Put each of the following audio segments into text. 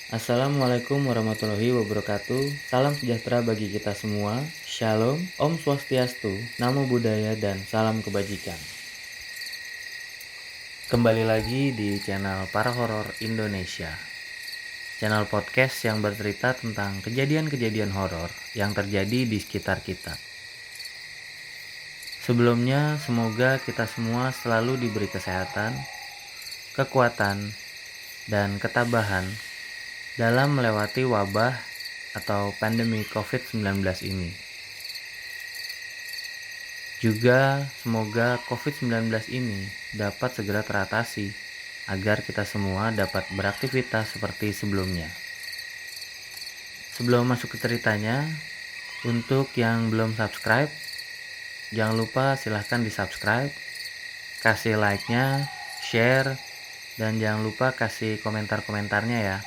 Assalamualaikum warahmatullahi wabarakatuh. Salam sejahtera bagi kita semua. Shalom, Om Swastiastu, Namo Buddhaya, dan salam kebajikan. Kembali lagi di channel Para Horor Indonesia. Channel podcast yang bercerita tentang kejadian-kejadian horor yang terjadi di sekitar kita. Sebelumnya, semoga kita semua selalu diberi kesehatan, kekuatan, dan ketabahan dalam melewati wabah atau pandemi COVID-19 ini. Juga semoga COVID-19 ini dapat segera teratasi agar kita semua dapat beraktivitas seperti sebelumnya. Sebelum masuk ke ceritanya, untuk yang belum subscribe, jangan lupa silahkan di subscribe, kasih like-nya, share, dan jangan lupa kasih komentar-komentarnya ya.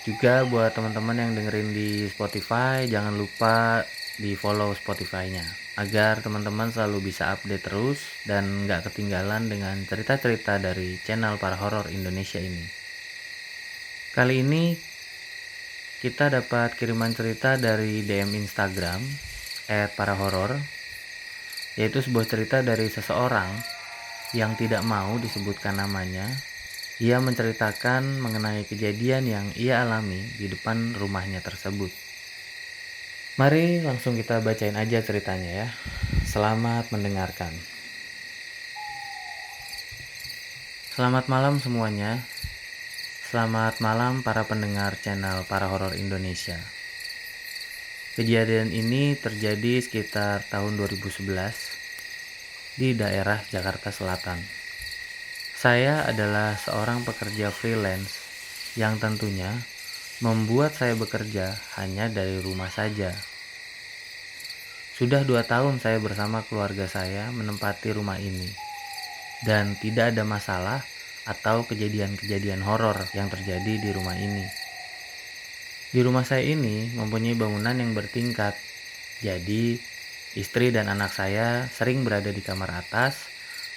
Juga buat teman-teman yang dengerin di Spotify, jangan lupa di follow Spotify-nya agar teman-teman selalu bisa update terus dan nggak ketinggalan dengan cerita-cerita dari channel Para Horor Indonesia ini. Kali ini kita dapat kiriman cerita dari DM Instagram @parahoror, yaitu sebuah cerita dari seseorang yang tidak mau disebutkan namanya. Ia menceritakan mengenai kejadian yang ia alami di depan rumahnya tersebut. Mari langsung kita bacain aja ceritanya ya. Selamat mendengarkan. Selamat malam semuanya. Selamat malam para pendengar channel Para Horor Indonesia. Kejadian ini terjadi sekitar tahun 2011 di daerah Jakarta Selatan. Saya adalah seorang pekerja freelance yang tentunya membuat saya bekerja hanya dari rumah saja. Sudah 2 tahun saya bersama keluarga saya menempati rumah ini, dan tidak ada masalah atau kejadian-kejadian horor yang terjadi di rumah ini. Di rumah saya ini mempunyai bangunan yang bertingkat, jadi istri dan anak saya sering berada di kamar atas,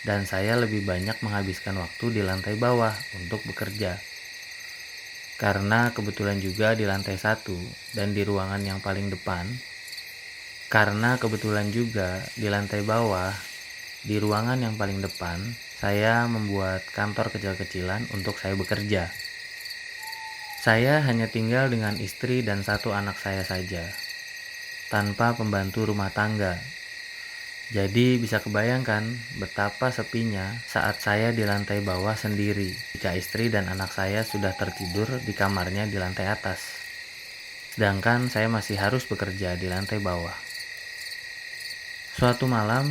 dan saya lebih banyak menghabiskan waktu di lantai bawah untuk bekerja. Karena kebetulan juga di lantai 1 dan di ruangan yang paling depan. Karena kebetulan juga di lantai bawah, di ruangan yang paling depan, saya membuat kantor kecil-kecilan untuk saya bekerja. Saya hanya tinggal dengan istri dan 1 anak saya saja, tanpa pembantu rumah tangga. Jadi bisa kebayangkan betapa sepinya saat saya di lantai bawah sendiri jika istri dan anak saya sudah tertidur di kamarnya di lantai atas. Sedangkan saya masih harus bekerja di lantai bawah. Suatu malam,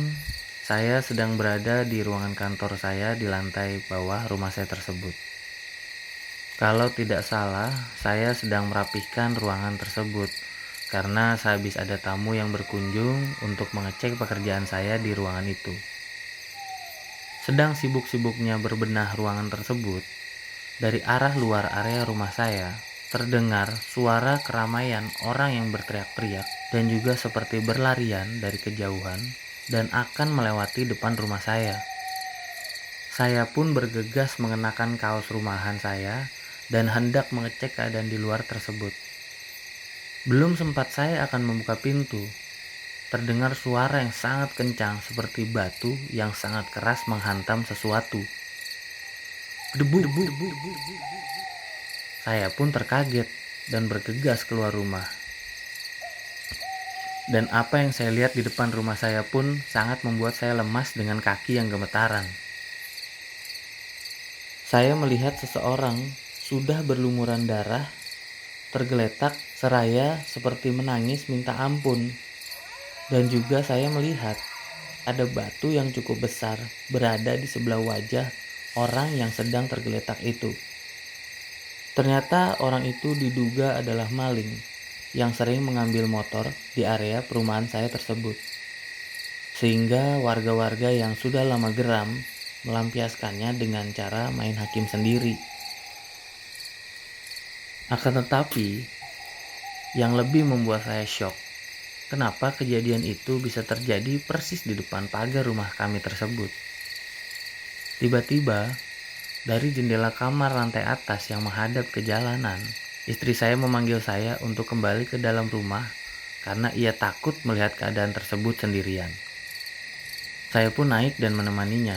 saya sedang berada di ruangan kantor saya di lantai bawah rumah saya tersebut. Kalau tidak salah, saya sedang merapihkan ruangan tersebut karena sehabis ada tamu yang berkunjung untuk mengecek pekerjaan saya di ruangan itu. Sedang sibuk-sibuknya berbenah ruangan tersebut, dari arah luar area rumah saya terdengar suara keramaian orang yang berteriak-teriak dan juga seperti berlarian dari kejauhan dan akan melewati depan rumah saya. Saya pun bergegas mengenakan kaos rumahan saya dan hendak mengecek keadaan di luar tersebut. Belum sempat saya akan membuka pintu, terdengar suara yang sangat kencang seperti batu yang sangat keras menghantam sesuatu. Debu. Saya pun terkaget dan bergegas keluar rumah. Dan apa yang saya lihat di depan rumah saya pun sangat membuat saya lemas dengan kaki yang gemetaran. Saya melihat seseorang sudah berlumuran darah, tergeletak seraya seperti menangis minta ampun. Dan juga saya melihat ada batu yang cukup besar berada di sebelah wajah orang yang sedang tergeletak itu. Ternyata orang itu diduga adalah maling yang sering mengambil motor di area perumahan saya tersebut. Sehingga warga-warga yang sudah lama geram melampiaskannya dengan cara main hakim sendiri. Akan tetapi, yang lebih membuat saya shock, kenapa kejadian itu bisa terjadi persis di depan pagar rumah kami tersebut. Tiba-tiba, dari jendela kamar lantai atas yang menghadap ke jalanan, Istri saya memanggil saya untuk kembali ke dalam rumah karena ia takut melihat keadaan tersebut sendirian. Saya pun naik dan menemaninya.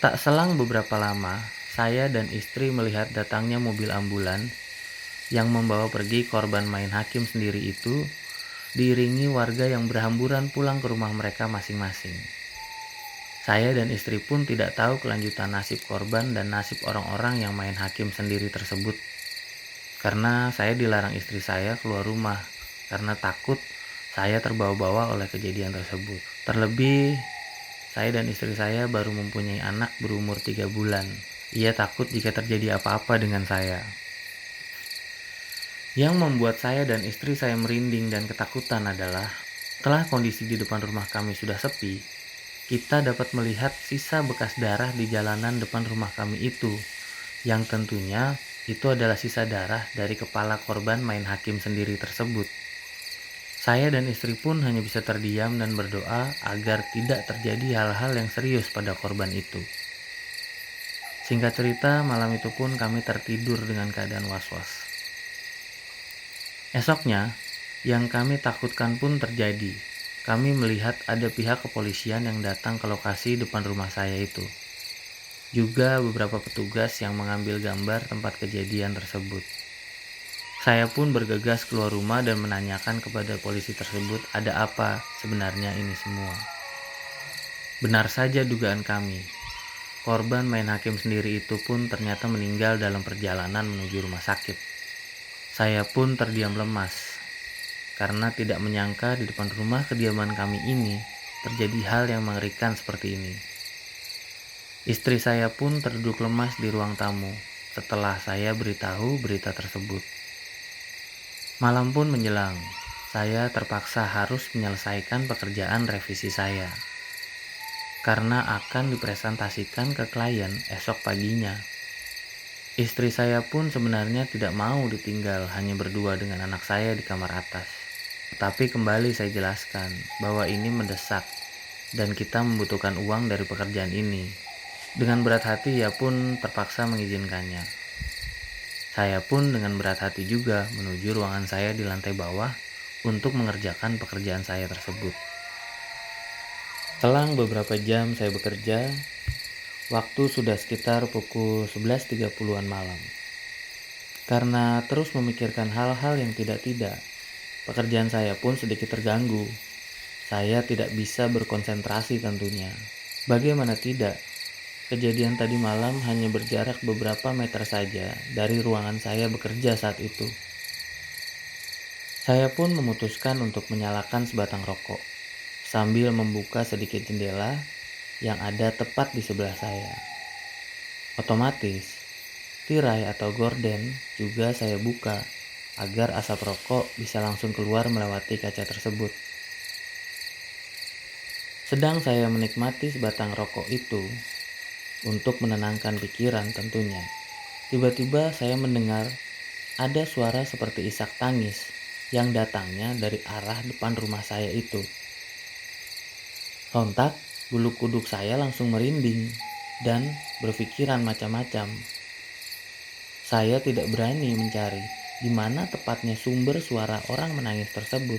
Tak selang beberapa lama, saya dan istri melihat datangnya mobil ambulan yang membawa pergi korban main hakim sendiri itu, diiringi warga yang berhamburan pulang ke rumah mereka masing-masing. Saya dan istri pun tidak tahu kelanjutan nasib korban dan nasib orang-orang yang main hakim sendiri tersebut. Karena saya dilarang istri saya keluar rumah karena takut saya terbawa-bawa oleh kejadian tersebut. Terlebih, saya dan istri saya baru mempunyai anak berumur 3 bulan. Ia takut jika terjadi apa-apa dengan saya. Yang membuat saya dan istri saya merinding dan ketakutan adalah setelah kondisi di depan rumah kami sudah sepi, kita dapat melihat sisa bekas darah di jalanan depan rumah kami itu, yang tentunya itu adalah sisa darah dari kepala korban main hakim sendiri tersebut. Saya dan istri pun hanya bisa terdiam dan berdoa agar tidak terjadi hal-hal yang serius pada korban itu. Singkat cerita, malam itu pun kami tertidur dengan keadaan was-was. Esoknya, yang kami takutkan pun terjadi. Kami melihat ada pihak kepolisian yang datang ke lokasi depan rumah saya itu. Juga beberapa petugas yang mengambil gambar tempat kejadian tersebut. Saya pun bergegas keluar rumah dan menanyakan kepada polisi tersebut ada apa sebenarnya ini semua. Benar saja dugaan kami. Korban main hakim sendiri itu pun ternyata meninggal dalam perjalanan menuju rumah sakit. Saya pun terdiam lemas karena tidak menyangka di depan rumah kediaman kami ini terjadi hal yang mengerikan seperti ini. Istri saya pun terduduk lemas di ruang tamu setelah saya beritahu berita tersebut. Malam pun menjelang, saya terpaksa harus menyelesaikan pekerjaan revisi saya karena akan dipresentasikan ke klien esok paginya. Istri saya pun sebenarnya tidak mau ditinggal hanya berdua dengan anak saya di kamar atas. Tetapi kembali saya jelaskan bahwa ini mendesak dan kita membutuhkan uang dari pekerjaan ini. Dengan berat hati ia pun terpaksa mengizinkannya. Saya pun dengan berat hati juga menuju ruangan saya di lantai bawah untuk mengerjakan pekerjaan saya tersebut. Selang beberapa jam saya bekerja, waktu sudah sekitar pukul 11.30-an malam. Karena terus memikirkan hal-hal yang tidak-tidak, pekerjaan saya pun sedikit terganggu. Saya tidak bisa berkonsentrasi tentunya. Bagaimana tidak? Kejadian tadi malam hanya berjarak beberapa meter saja dari ruangan saya bekerja saat itu. Saya pun memutuskan untuk menyalakan sebatang rokok sambil membuka sedikit jendela yang ada tepat di sebelah saya. Otomatis, tirai atau gorden juga saya buka agar asap rokok bisa langsung keluar melewati kaca tersebut. Sedang saya menikmati sebatang rokok itu, untuk menenangkan pikiran tentunya. Tiba-tiba saya mendengar ada suara seperti isak tangis yang datangnya dari arah depan rumah saya itu. Sontak, bulu kuduk saya langsung merinding dan berpikiran macam-macam. Saya tidak berani mencari di mana tepatnya sumber suara orang menangis tersebut.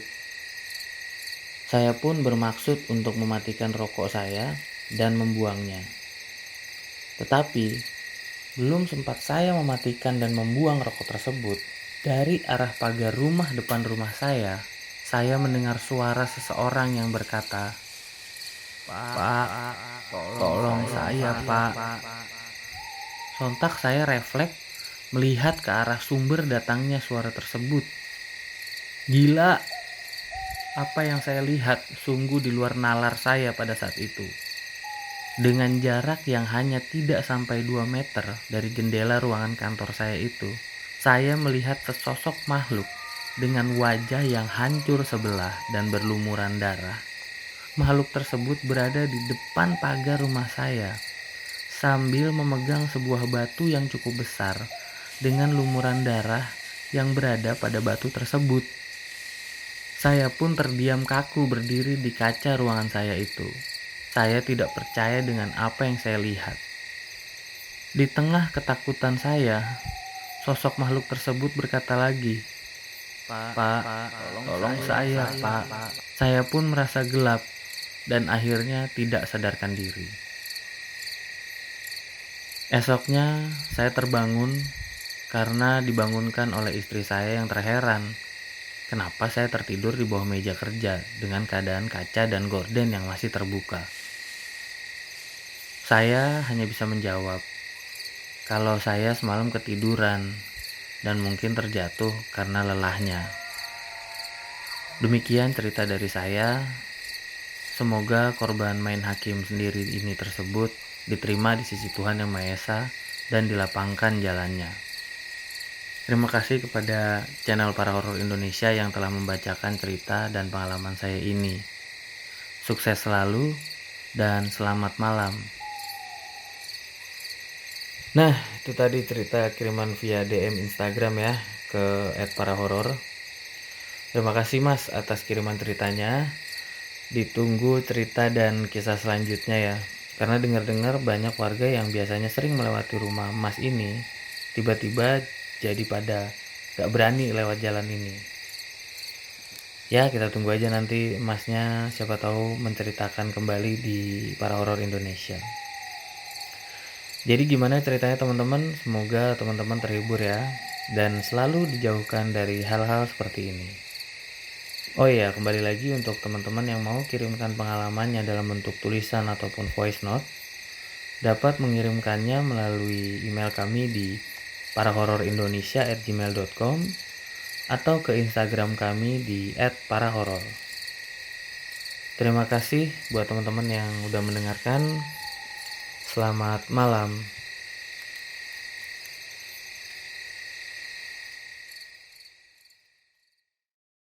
Saya pun bermaksud untuk mematikan rokok saya dan membuangnya. Tetapi, belum sempat saya mematikan dan membuang rokok tersebut, dari arah pagar rumah depan rumah saya mendengar suara seseorang yang berkata, "Pak, tolong saya, Pak." Sontak saya refleks melihat ke arah sumber datangnya suara tersebut. Gila, apa yang saya lihat sungguh di luar nalar saya pada saat itu. Dengan jarak yang hanya tidak sampai 2 meter dari jendela ruangan kantor saya itu, saya melihat sesosok makhluk dengan wajah yang hancur sebelah dan berlumuran darah. Makhluk tersebut berada di depan pagar rumah saya, sambil memegang sebuah batu yang cukup besar dengan lumuran darah yang berada pada batu tersebut. Saya pun terdiam kaku berdiri di kaca ruangan saya itu. Saya tidak percaya dengan apa yang saya lihat. Di tengah ketakutan saya, sosok makhluk tersebut berkata lagi, "Pak, tolong saya, Pak." Saya pun merasa gelap dan akhirnya tidak sadarkan diri. Esoknya saya terbangun karena dibangunkan oleh istri saya yang terheran. Kenapa saya tertidur di bawah meja kerja dengan keadaan kaca dan gorden yang masih terbuka? Saya hanya bisa menjawab, kalau saya semalam ketiduran dan mungkin terjatuh karena lelahnya. Demikian cerita dari saya. Semoga korban main hakim sendiri ini tersebut diterima di sisi Tuhan Yang Maha Esa dan dilapangkan jalannya. Terima kasih kepada channel Para Horor Indonesia yang telah membacakan cerita dan pengalaman saya ini. Sukses selalu dan selamat malam. Nah, itu tadi cerita kiriman via DM Instagram ya ke @parahoror. Terima kasih Mas atas kiriman ceritanya. Ditunggu cerita dan kisah selanjutnya ya. Karena dengar-dengar banyak warga yang biasanya sering melewati rumah Mas ini, tiba-tiba jadi pada gak berani lewat jalan ini. Ya, kita tunggu aja nanti Masnya siapa tahu menceritakan kembali di Para Horor Indonesia. Jadi gimana ceritanya teman-teman? Semoga teman-teman terhibur ya dan selalu dijauhkan dari hal-hal seperti ini. Oh iya, kembali lagi untuk teman-teman yang mau kirimkan pengalamannya dalam bentuk tulisan ataupun voice note, dapat mengirimkannya melalui email kami di parahororindonesia@gmail.com atau ke Instagram kami di @parahoror. Terima kasih buat teman-teman yang udah mendengarkan. Selamat malam.